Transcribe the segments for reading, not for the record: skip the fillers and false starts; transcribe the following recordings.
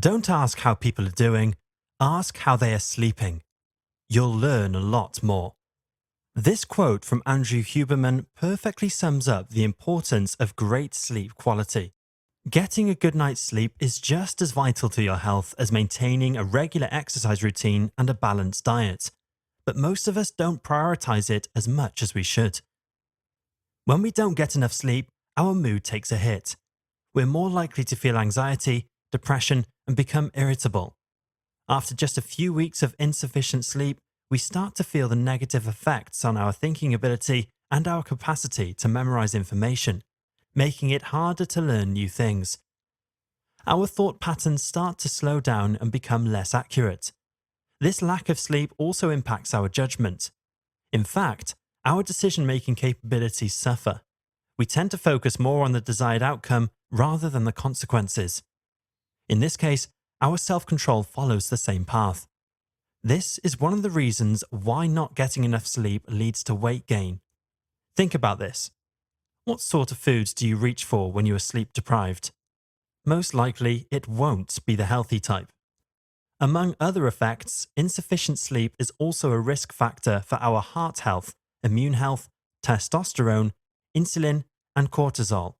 Don't ask how people are doing, ask how they are sleeping. You'll learn a lot more. This quote from Andrew Huberman perfectly sums up the importance of great sleep quality. Getting a good night's sleep is just as vital to your health as maintaining a regular exercise routine and a balanced diet. But most of us don't prioritize it as much as we should. When we don't get enough sleep, our mood takes a hit. We're more likely to feel anxiety, depression, and become irritable. After just a few weeks of insufficient sleep, we start to feel the negative effects on our thinking ability and our capacity to memorize information, making it harder to learn new things. Our thought patterns start to slow down and become less accurate. This lack of sleep also impacts our judgment. In fact, our decision-making capabilities suffer. We tend to focus more on the desired outcome rather than the consequences. In this case, our self-control follows the same path. This is one of the reasons why not getting enough sleep leads to weight gain. Think about this. What sort of foods do you reach for when you are sleep deprived? Most likely, it won't be the healthy type. Among other effects, insufficient sleep is also a risk factor for our heart health, immune health, testosterone, insulin, and cortisol.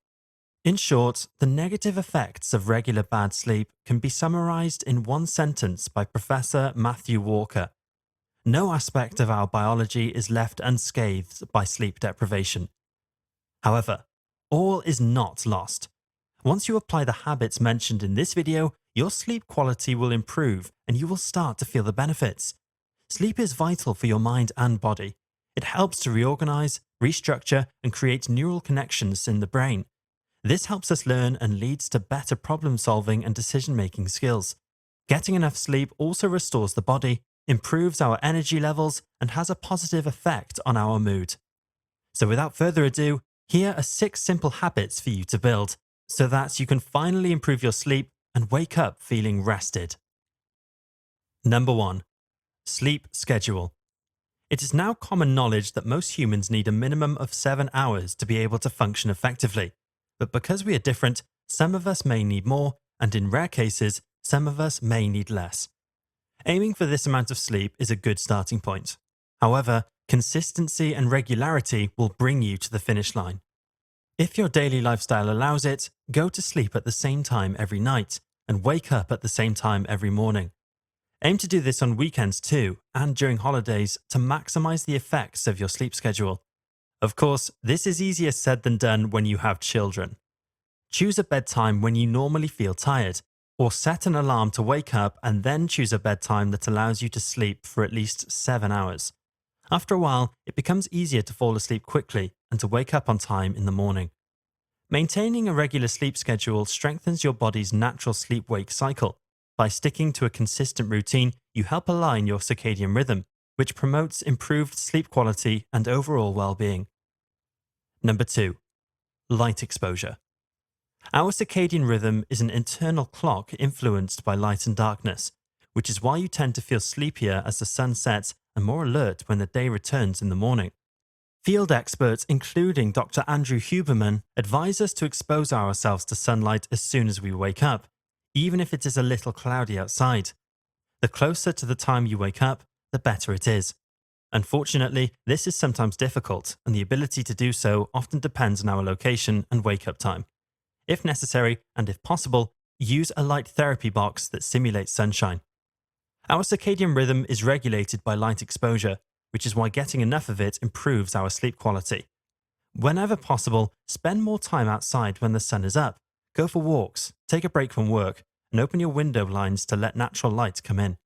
In short, the negative effects of regular bad sleep can be summarized in one sentence by Professor Matthew Walker. No aspect of our biology is left unscathed by sleep deprivation. However, all is not lost. Once you apply the habits mentioned in this video, your sleep quality will improve and you will start to feel the benefits. Sleep is vital for your mind and body. It helps to reorganize, restructure, and create neural connections in the brain. This helps us learn and leads to better problem solving and decision-making skills. Getting enough sleep also restores the body, improves our energy levels, and has a positive effect on our mood. So without further ado, here are 6 simple habits for you to build, so that you can finally improve your sleep and wake up feeling rested. Number 1. Sleep schedule. It is now common knowledge that most humans need a minimum of 7 hours to be able to function effectively. But because we are different, some of us may need more, and in rare cases, some of us may need less. Aiming for this amount of sleep is a good starting point. However, consistency and regularity will bring you to the finish line. If your daily lifestyle allows it, go to sleep at the same time every night and wake up at the same time every morning. Aim to do this on weekends too, and during holidays to maximize the effects of your sleep schedule. Of course, this is easier said than done when you have children. Choose a bedtime when you normally feel tired, or set an alarm to wake up and then choose a bedtime that allows you to sleep for at least 7 hours. After a while, it becomes easier to fall asleep quickly and to wake up on time in the morning. Maintaining a regular sleep schedule strengthens your body's natural sleep-wake cycle. By sticking to a consistent routine, you help align your circadian rhythm, which promotes improved sleep quality and overall well-being. Number 2. Light exposure. Our circadian rhythm is an internal clock influenced by light and darkness, which is why you tend to feel sleepier as the sun sets and more alert when the day returns in the morning. Field experts, including Dr. Andrew Huberman, advise us to expose ourselves to sunlight as soon as we wake up, even if it is a little cloudy outside. The closer to the time you wake up, the better it is. Unfortunately, this is sometimes difficult, and the ability to do so often depends on our location and wake-up time. If necessary, and if possible, use a light therapy box that simulates sunshine. Our circadian rhythm is regulated by light exposure, which is why getting enough of it improves our sleep quality. Whenever possible, spend more time outside when the sun is up. Go for walks, take a break from work, and open your window blinds to let natural light come in.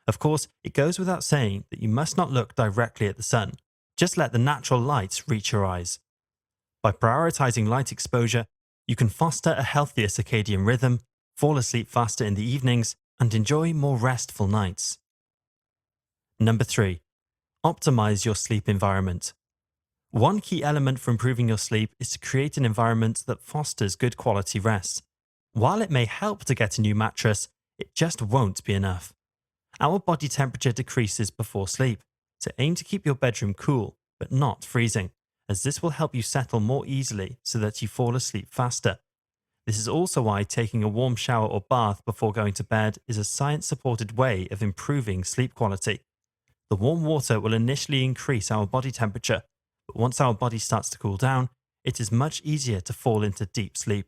Of course, it goes without saying that you must not look directly at the sun. Just let the natural light reach your eyes. By prioritizing light exposure, you can foster a healthier circadian rhythm, fall asleep faster in the evenings, and enjoy more restful nights. Number 3. Optimize your sleep environment. One key element for improving your sleep is to create an environment that fosters good quality rest. While it may help to get a new mattress, it just won't be enough. Our body temperature decreases before sleep, so aim to keep your bedroom cool, but not freezing, as this will help you settle more easily so that you fall asleep faster. This is also why taking a warm shower or bath before going to bed is a science-supported way of improving sleep quality. The warm water will initially increase our body temperature, but once our body starts to cool down, it is much easier to fall into deep sleep.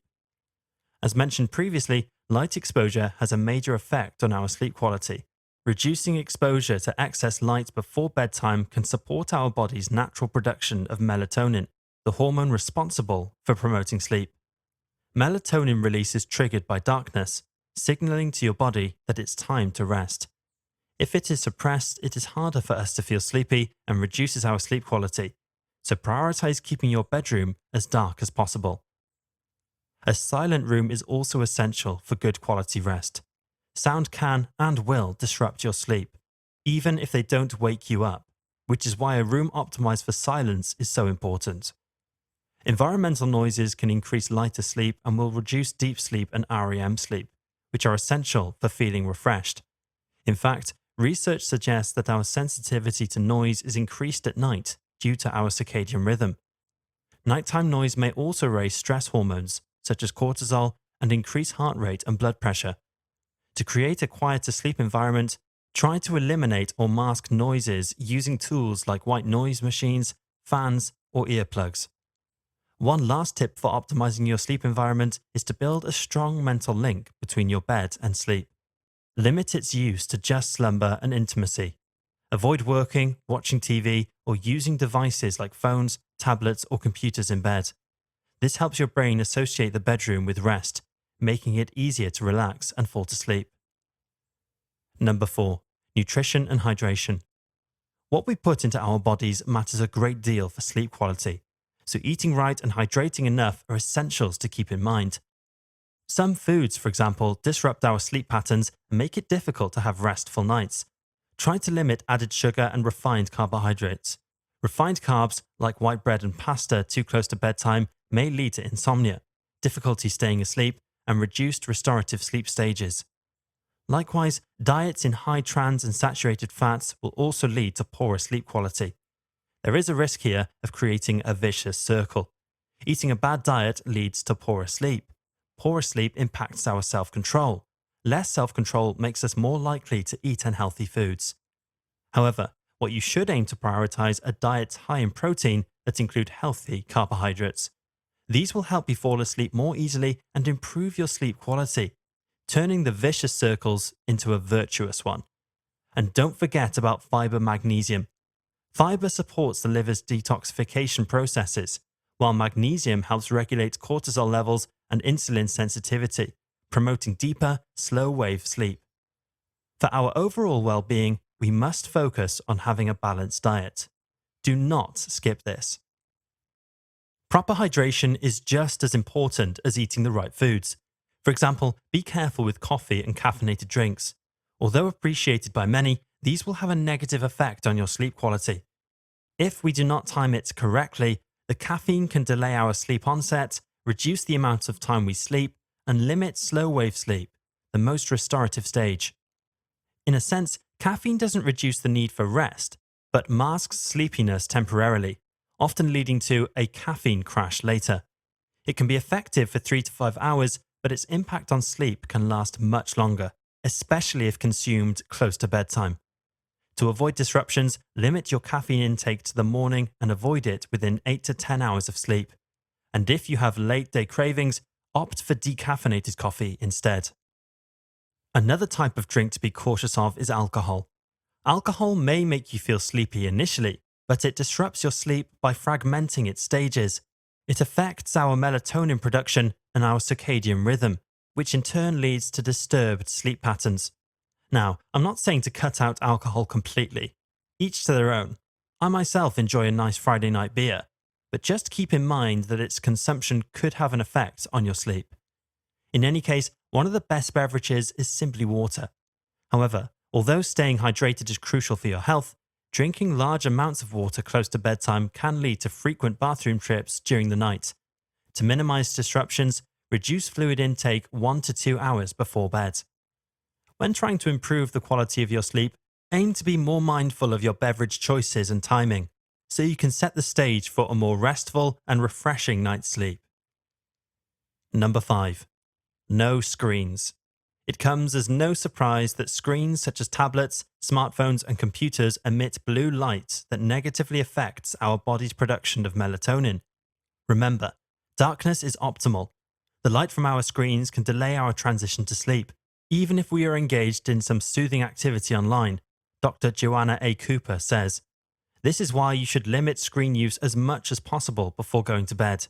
As mentioned previously, light exposure has a major effect on our sleep quality. Reducing exposure to excess light before bedtime can support our body's natural production of melatonin, the hormone responsible for promoting sleep. Melatonin release is triggered by darkness, signaling to your body that it's time to rest. If it is suppressed, it is harder for us to feel sleepy and reduces our sleep quality, so prioritize keeping your bedroom as dark as possible. A silent room is also essential for good quality rest. Sound can and will disrupt your sleep, even if they don't wake you up, which is why a room optimized for silence is so important. Environmental noises can increase lighter sleep and will reduce deep sleep and REM sleep, which are essential for feeling refreshed. In fact, research suggests that our sensitivity to noise is increased at night due to our circadian rhythm. Nighttime noise may also raise stress hormones, such as cortisol, and increase heart rate and blood pressure. To create a quieter sleep environment, try to eliminate or mask noises using tools like white noise machines, fans, or earplugs. One last tip for optimizing your sleep environment is to build a strong mental link between your bed and sleep. Limit its use to just slumber and intimacy. Avoid working, watching TV, or using devices like phones, tablets, or computers in bed. This helps your brain associate the bedroom with rest, making it easier to relax and fall to sleep. Number 4. Nutrition and hydration. What we put into our bodies matters a great deal for sleep quality, so eating right and hydrating enough are essentials to keep in mind. Some foods, for example, disrupt our sleep patterns and make it difficult to have restful nights. Try to limit added sugar and refined carbohydrates. Refined carbs, like white bread and pasta too close to bedtime, may lead to insomnia, difficulty staying asleep, and reduced restorative sleep stages. Likewise, diets in high trans and saturated fats will also lead to poorer sleep quality. There is a risk here of creating a vicious circle. Eating a bad diet leads to poorer sleep. Poorer sleep impacts our self-control. Less self-control makes us more likely to eat unhealthy foods. However, what you should aim to prioritize are diets high in protein that include healthy carbohydrates. These will help you fall asleep more easily and improve your sleep quality, turning the vicious circles into a virtuous one. And don't forget about fiber magnesium. Fiber supports the liver's detoxification processes, while magnesium helps regulate cortisol levels and insulin sensitivity, promoting deeper, slow-wave sleep. For our overall well-being, we must focus on having a balanced diet. Do not skip this. Proper hydration is just as important as eating the right foods. For example, be careful with coffee and caffeinated drinks. Although appreciated by many, these will have a negative effect on your sleep quality. If we do not time it correctly, the caffeine can delay our sleep onset, reduce the amount of time we sleep, and limit slow-wave sleep, the most restorative stage. In a sense, caffeine doesn't reduce the need for rest, but masks sleepiness temporarily, often leading to a caffeine crash later. It can be effective for 3 to 5 hours, but its impact on sleep can last much longer, especially if consumed close to bedtime. To avoid disruptions, limit your caffeine intake to the morning and avoid it within 8 to 10 hours of sleep. And if you have late-day cravings, opt for decaffeinated coffee instead. Another type of drink to be cautious of is alcohol. Alcohol may make you feel sleepy initially, but it disrupts your sleep by fragmenting its stages. It affects our melatonin production and our circadian rhythm, which in turn leads to disturbed sleep patterns. Now, I'm not saying to cut out alcohol completely. Each to their own. I myself enjoy a nice Friday night beer, but just keep in mind that its consumption could have an effect on your sleep. In any case, one of the best beverages is simply water. However, although staying hydrated is crucial for your health, drinking large amounts of water close to bedtime can lead to frequent bathroom trips during the night. To minimize disruptions, reduce fluid intake 1 to 2 hours before bed. When trying to improve the quality of your sleep, aim to be more mindful of your beverage choices and timing, so you can set the stage for a more restful and refreshing night's sleep. Number 5. No screens. It comes as no surprise that screens such as tablets, smartphones, and computers emit blue light that negatively affects our body's production of melatonin. Remember, darkness is optimal. The light from our screens can delay our transition to sleep, even if we are engaged in some soothing activity online. Dr. Joanna A. Cooper says, "This is why you should limit screen use as much as possible before going to bed.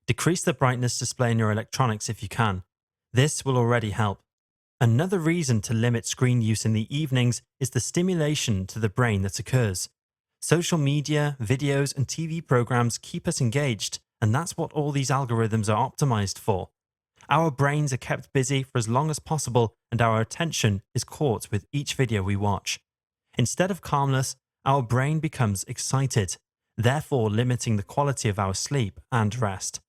Decrease the brightness display in your electronics if you can. This will already help." Another reason to limit screen use in the evenings is the stimulation to the brain that occurs. Social media, videos, and TV programs keep us engaged, and that's what all these algorithms are optimized for. Our brains are kept busy for as long as possible, and our attention is caught with each video we watch. Instead of calmness, our brain becomes excited, therefore limiting the quality of our sleep and rest.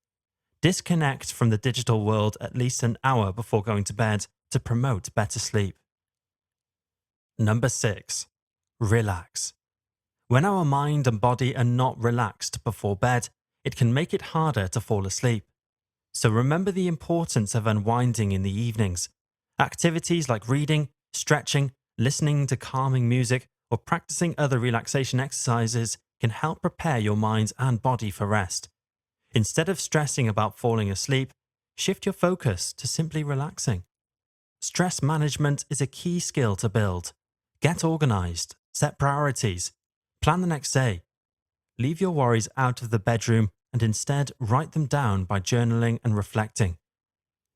Disconnect from the digital world at least an hour before going to bed to promote better sleep. Number 6. Relax. When our mind and body are not relaxed before bed, it can make it harder to fall asleep. So remember the importance of unwinding in the evenings. Activities like reading, stretching, listening to calming music, or practicing other relaxation exercises can help prepare your mind and body for rest. Instead of stressing about falling asleep, shift your focus to simply relaxing. Stress management is a key skill to build. Get organized, set priorities, plan the next day. Leave your worries out of the bedroom and instead write them down by journaling and reflecting.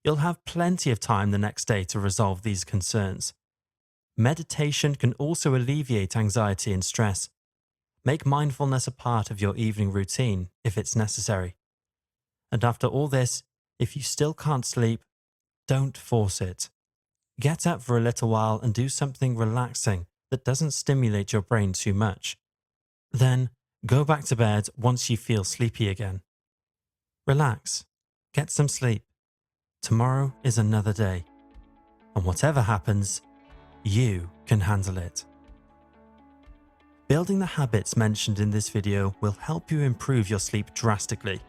You'll have plenty of time the next day to resolve these concerns. Meditation can also alleviate anxiety and stress. Make mindfulness a part of your evening routine if it's necessary. And after all this, if you still can't sleep, don't force it. Get up for a little while and do something relaxing that doesn't stimulate your brain too much. Then, go back to bed once you feel sleepy again. Relax. Get some sleep. Tomorrow is another day. And whatever happens, you can handle it. Building the habits mentioned in this video will help you improve your sleep drastically.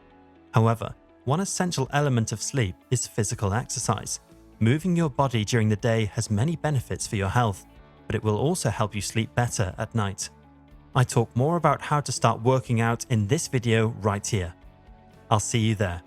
However, one essential element of sleep is physical exercise. Moving your body during the day has many benefits for your health, but it will also help you sleep better at night. I talk more about how to start working out in this video right here. I'll see you there.